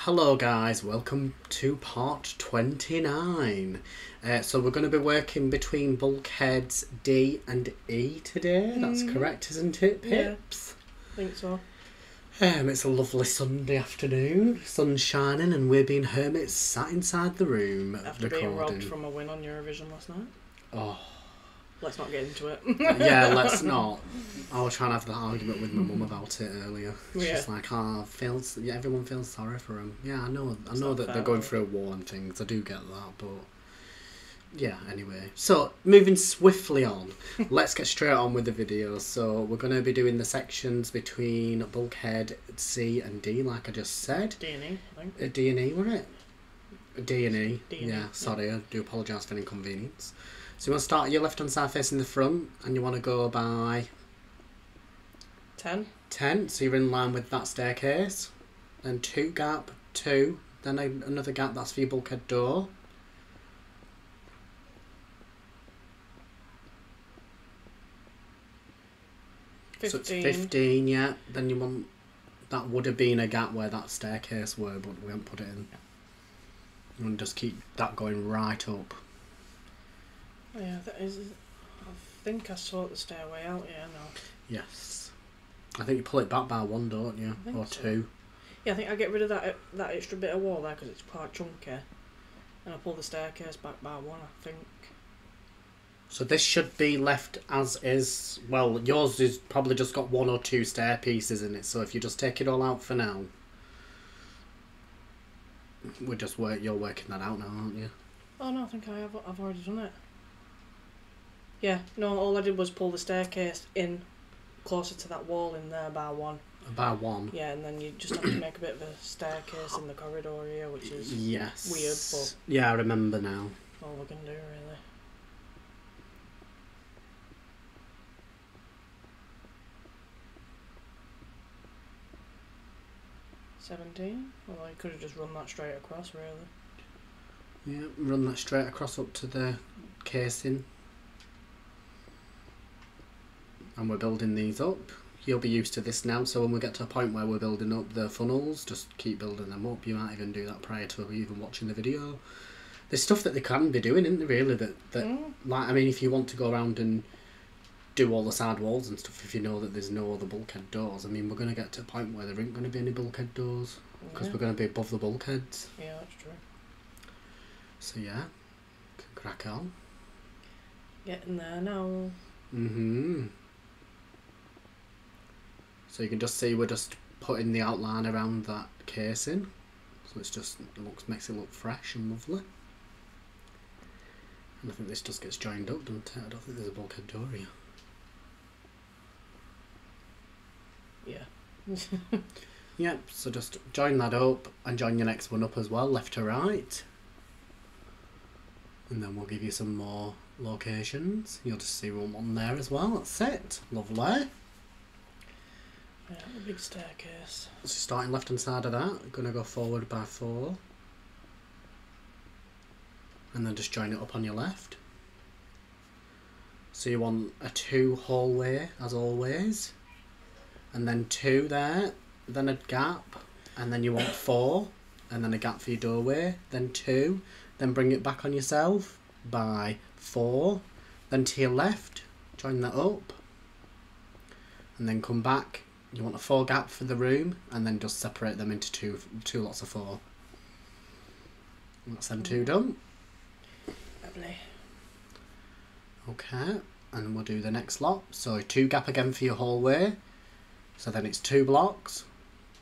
Hello guys, welcome to part 29. So we're going to be working between bulkheads D and E today. That's correct, isn't it, Pips? I think so. It's a lovely Sunday afternoon. Sun's shining and we're being hermits sat inside the room After recording. being robbed from a win on Eurovision last night. Oh. Let's not get into it. Yeah, let's not. I was trying to have that argument with my mum about it earlier. Yeah. She's like, everyone feels sorry for him. Yeah, I know that fair, they're going through a war and things. I do get that, but yeah, anyway. So, moving swiftly on, let's get straight on with the video. So, we're going to be doing the sections between bulkhead C and D, like I just said. D&E, I think. D and E, were it? D&E. D&E, Yeah, sorry, I do apologise for the inconvenience. So you want to start your left hand side facing the front and you want to go by 10. 10, so you're in line with that staircase. Then 2 gap, 2, then another gap, that's for your bulkhead door. So it's 15, yeah. Then you want, that would have been a gap where that staircase were, but we haven't put it in. And just keep that going right up. Oh, yeah, that is. I think I saw the stairway out. Yeah, no. Yes, I think you pull it back by 1, don't you, or so. 2? Yeah, I think I get rid of that extra bit of wall there because it's quite chunky, and I pull the staircase back by 1. I think. So this should be left as is. Well, yours is probably just got 1 or 2 stair pieces in it. So if you just take it all out for now, you're working that out now, aren't you? Oh no, I think I've already done it. Yeah, no, all I did was pull the staircase in closer to that wall in there by 1. By 1? Yeah, and then you just have to make a bit of a staircase in the corridor here, which is weird, but yeah, I remember now. all we can do, really. $17? Well, I could have just run that straight across, really. Yeah, run that straight across up to the casing. And we're building these up. You'll be used to this now, so when we get to a point where we're building up the funnels, just keep building them up. You might even do that prior to even watching the video. There's stuff that they can be doing, isn't there, really? Like, I mean, if you want to go around and do all the side walls and stuff, if you know that there's no other bulkhead doors, I mean, we're going to get to a point where there ain't going to be any bulkhead doors, because we're going to be above the bulkheads. Yeah, that's true. So yeah, can crack on. Getting there now. So you can just see we're just putting the outline around that casing, so makes it look fresh and lovely. And I think this just gets joined up, doesn't it? I don't think there's a bulkhead door here. Yeah. Yep, so just join that up and join your next one up as well, left to right. And then we'll give you some more locations. You'll just see one there as well. That's it. Lovely. Yeah, the big staircase. So starting left hand side of that, going to go forward by 4. And then just join it up on your left. So you want a 2 hallway as always. And then 2 there, then a gap, and then you want 4, and then a gap for your doorway, then 2, then bring it back on yourself by 4, then to your left, join that up, and then come back. You want a 4 gap for the room, and then just separate them into two lots of 4. And that's them 2 done. Lovely. Okay, and we'll do the next lot. So 2 gap again for your hallway. So then it's 2 blocks,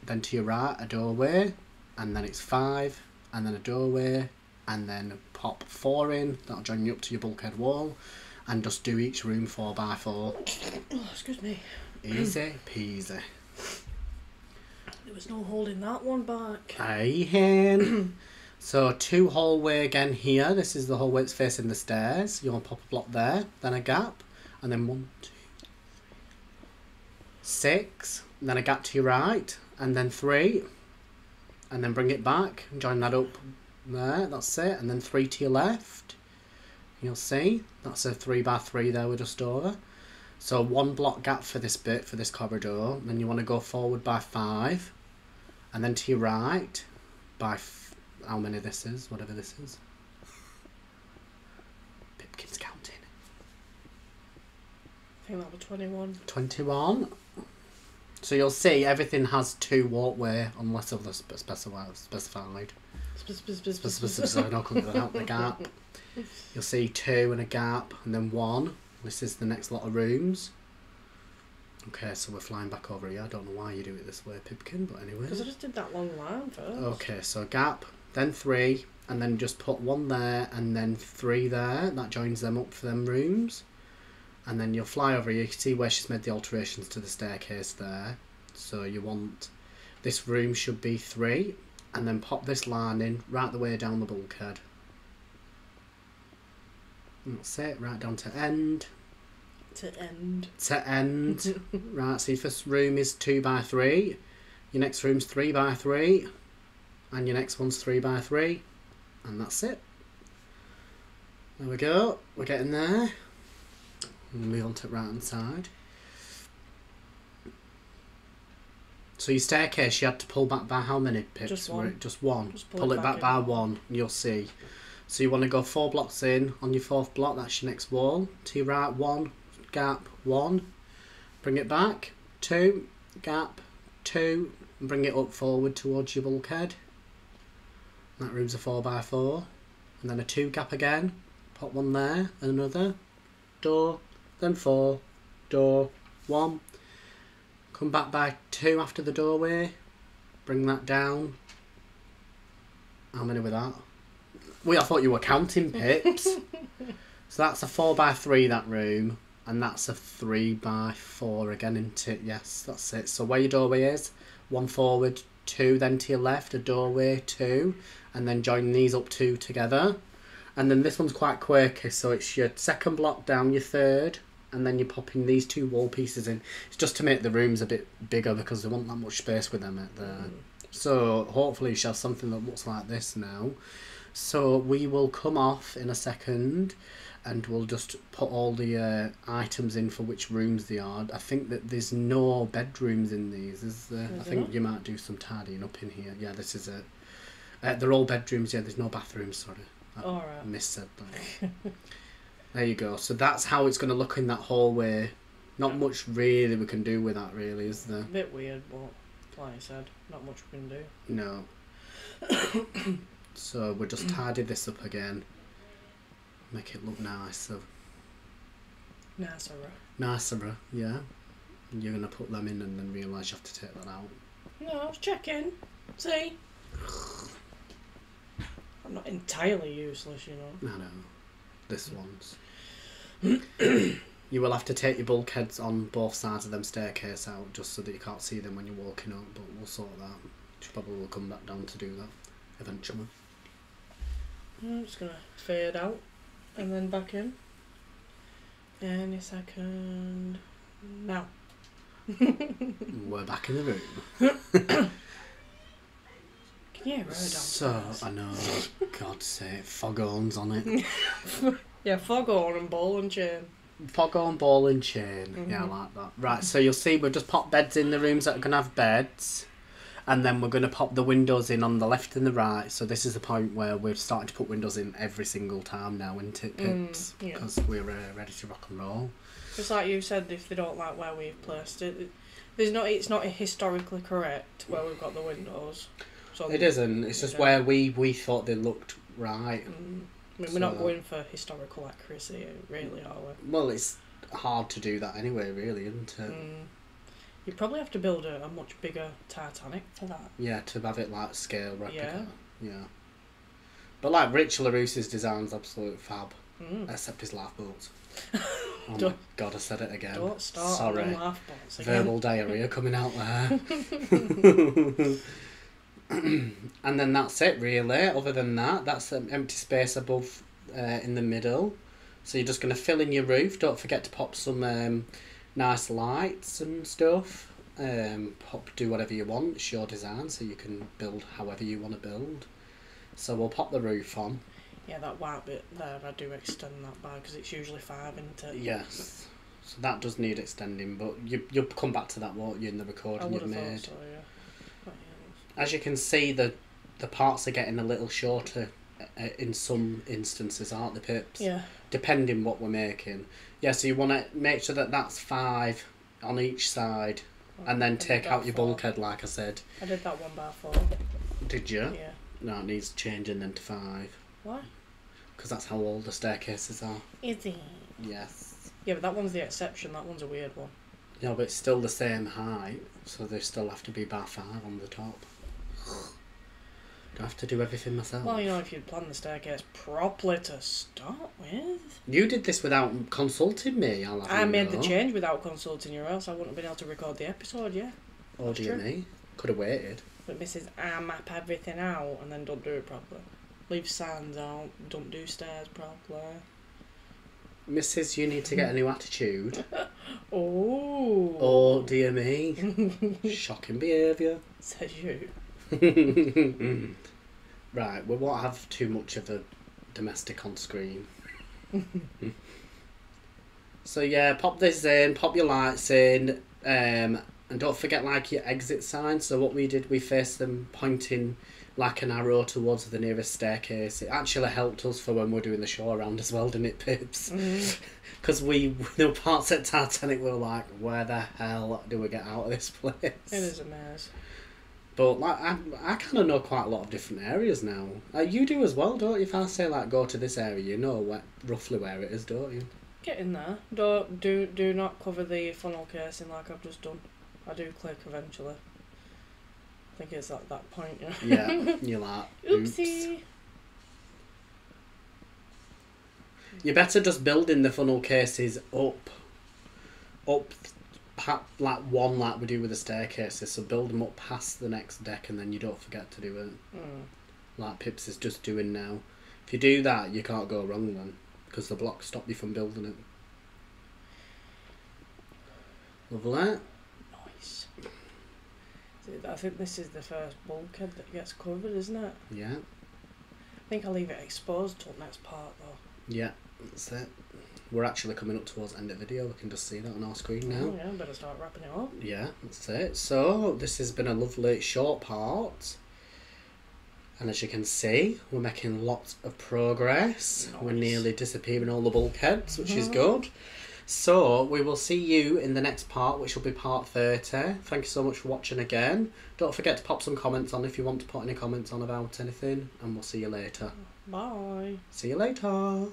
then to your right a doorway, and then it's 5, and then a doorway, and then pop 4 in. That'll join you up to your bulkhead wall, and just do each room 4 by 4. Oh, excuse me. Easy peasy. There was no holding that one back. Aye, hen. So 2 hallway again here. This is the hallway that's facing the stairs. You want to pop a block there, then a gap, and then 1, 2, 6, and then a gap to your right, and then 3, and then bring it back and join that up there. That's it, and then 3 to your left. You'll see that's a 3 by 3 there. We're just over. So 1 block gap for this bit, for this corridor. Then you want to go forward by 5, and then to your right, by how many this is, whatever this is. Pipkin's counting. I think that was 21. 21. So you'll see everything has 2 walkway unless other specified. So I don't come to out the gap. You'll see 2 and a gap and then 1. This is the next lot of rooms. Okay, so we're flying back over here. I don't know why you do it this way, Pipkin, but anyway. Because I just did that long line first. Okay, so gap, then 3, and then just put 1 there and then 3 there. That joins them up for them rooms. And then you'll fly over here. You can see where she's made the alterations to the staircase there. So you want... This room should be 3. And then pop this line in right the way down the bulkhead. And that's it, right down to end. To end. To end. Right, so your first room is 2 by 3. Your next room's 3 by 3. And your next one's 3 by 3. And that's it. There we go. We're getting there. We'll move on to the right hand side. So your staircase you had to pull back by how many pips? Just 1. Just 1. Just pull it back by 1 and you'll see. So you want to go 4 blocks in. On your 4th block, that's your next wall. To your right, 1, gap, 1. Bring it back, 2, gap, 2. And bring it up forward towards your bulkhead. That room's a 4 by 4. And then a 2 gap again. Pop 1 there, another. Door, then 4, door, 1. Come back by 2 after the doorway. Bring that down. How many were that? I thought you were counting pips. So that's a 4 by 3 that room. And that's a 3 by 4 again, isn't it? Yes, that's it. So where your doorway is, 1 forward, 2 then to your left, a doorway, 2. And then join these up 2 together. And then this one's quite quirky, so it's your 2nd block down, your 3rd, and then you're popping these 2 wall pieces in. It's just to make the rooms a bit bigger because they want that much space with them at there. So hopefully she has something that looks like this now. So we will come off in a second and we'll just put all the items in for which rooms they are. I think that there's no bedrooms in these, is there? I think you might do some tidying up in here. Yeah, this is it. They're all bedrooms, yeah, there's no bathrooms, sorry. I missaid that. There you go. So that's how it's going to look in that hallway. Not much really we can do with that, really, is there? A bit weird, but like I said, not much we can do. No. So we'll just tidy this up again. Make it look nicer. Nicer, yeah. And you're going to put them in and then realise you have to take that out. No, I was checking. See? I'm not entirely useless, you know. I know. This one's. You will have to take your bulkheads on both sides of them staircase out just so that you can't see them when you're walking up, but we'll sort that. Which probably will come back down to do that eventually. I'm just going to fade out and then back in. Any second. Now. We're back in the room. Yeah, right. So, I know, God's sake, foghorns on it. Yeah, foghorn and ball and chain. Foghorn, ball and chain. Yeah, I like that. Right, so you'll see we've just popped beds in the rooms that are going to have beds. And then we're going to pop the windows in on the left and the right. So this is the point where we're starting to put windows in every single time now, isn't it, Pips? Because we're ready to rock and roll. Just like you said, if they don't like where we've placed it, it's not historically correct where we've got the windows. So it isn't. It's just where we thought they looked right. I mean, we're not going for historical accuracy, really, are we? Well, it's hard to do that anyway, really, isn't it? You probably have to build a much bigger Titanic for that. Yeah, to have it like scale replica. Yeah. But like Rich LaRusse's design's absolute fab. Except his lifeboats. Oh my God, I said it again. Don't start on them lifeboats again. Verbal diarrhea coming out there. And then that's it really. Other than that, that's an empty space above in the middle. So you're just going to fill in your roof. Don't forget to pop some nice lights and stuff. Do whatever you want. It's your design, so you can build however you want to build. So we'll pop the roof on. Yeah, that white bit there, I do extend that by because it's usually 5, isn't it? Yes. So that does need extending, but you'll come back to that, won't you, in the recording you've made. So, yeah. As you can see, the the parts are getting a little shorter in some instances, aren't they, Pips? Yeah. Depending what we're making. Yeah, so you want to make sure that that's 5 on each side, and then take out your bulkhead, like I said. I did that 1x4. Did you? Yeah. No, it needs changing then to 5. Why? Because that's how old the staircases are. Is it? Yes. Yeah, but that one's the exception. That one's a weird one. No, but it's still the same height, so they still have to be bar 5 on the top. Do I have to do everything myself? Well, you know, if you'd planned the staircase properly to start with. You did this without consulting me, I'll have I you made know. the change without consulting you, or else I wouldn't have been able to record the episode, yeah. Oh, dear me. Could have waited. But Mrs. I map everything out and then don't do it properly. Leave signs out, don't do stairs properly. Mrs., you need to get a new attitude. Oh. Oh, dear me. Shocking behaviour. Says you. Right, we won't have too much of a domestic on screen. So yeah, pop this in, pop your lights in, and don't forget like your exit signs. So what we did, we faced them pointing like an arrow towards the nearest staircase. It actually helped us for when we're doing the show around as well, didn't it, Pips? Because there were parts at Titanic we were like, where the hell do we get out of this place? It is a mess. But like I kind of know quite a lot of different areas now. You do as well, don't you? If I say like go to this area, you know roughly where it is, don't you? Get in there. Do not cover the funnel casing like I've just done. I do click eventually. I think it's at that point, you know. Yeah, you're like, oopsie. Oops. You better just building the funnel cases up like one like we do with the staircases, so build them up past the next deck and then you don't forget to do it. Like Pips is just doing now. If you do that, you can't go wrong then, because the blocks stop you from building it. Lovely. Nice. I think this is the first bulkhead that gets covered, isn't it? Yeah. I think I'll leave it exposed till next part though. Yeah, that's it. We're actually coming up towards the end of the video. We can just see that on our screen now. Oh yeah, better start wrapping it up. Yeah, that's it. So, this has been a lovely short part. And as you can see, we're making lots of progress. Nice. We're nearly disappearing all the bulkheads, which is good. So, we will see you in the next part, which will be part 30. Thank you so much for watching again. Don't forget to pop some comments on if you want to put any comments on about anything. And we'll see you later. Bye. See you later.